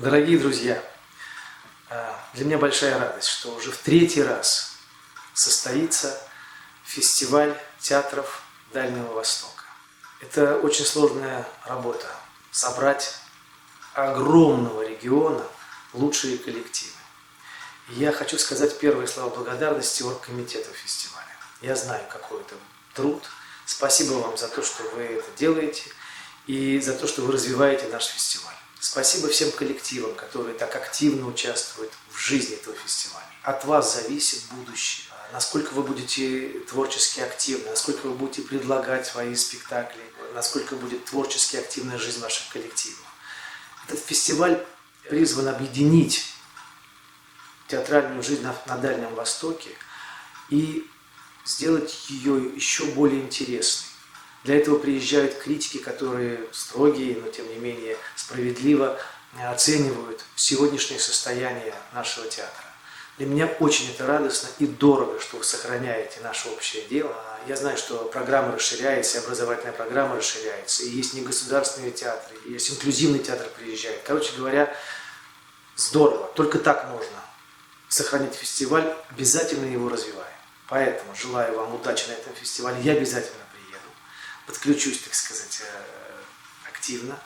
Дорогие друзья, для меня большая радость, что уже в третий раз состоится фестиваль театров Дальнего Востока. Это очень сложная работа – собрать огромного региона лучшие коллективы. И я хочу сказать первые слова благодарности оргкомитету фестиваля. Я знаю, какой это труд. Спасибо вам за то, что вы это делаете, и за то, что вы развиваете наш фестиваль. Спасибо всем коллективам, которые так активно участвуют в жизни этого фестиваля. От вас зависит будущее. Насколько вы будете творчески активны, насколько вы будете предлагать свои спектакли, насколько будет творчески активная жизнь ваших коллективов. Этот фестиваль призван объединить театральную жизнь на Дальнем Востоке и сделать ее еще более интересной. Для этого приезжают критики, которые строгие, но тем не менее справедливо оценивают сегодняшнее состояние нашего театра. Для меня очень это радостно и дорого, что вы сохраняете наше общее дело. Я знаю, что программа расширяется, и образовательная программа расширяется, и есть негосударственные театры, и есть инклюзивный театр приезжает. Короче говоря, здорово. Только так можно сохранить фестиваль, обязательно его развивая. Поэтому желаю вам удачи на этом фестивале. Я обязательно подключусь, так сказать, активно.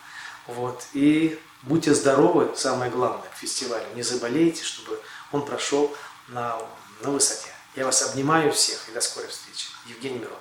И будьте здоровы, самое главное, к фестивалю. Не заболейте, чтобы он прошел на высоте. Я вас обнимаю всех и до скорой встречи. Евгений Миронов.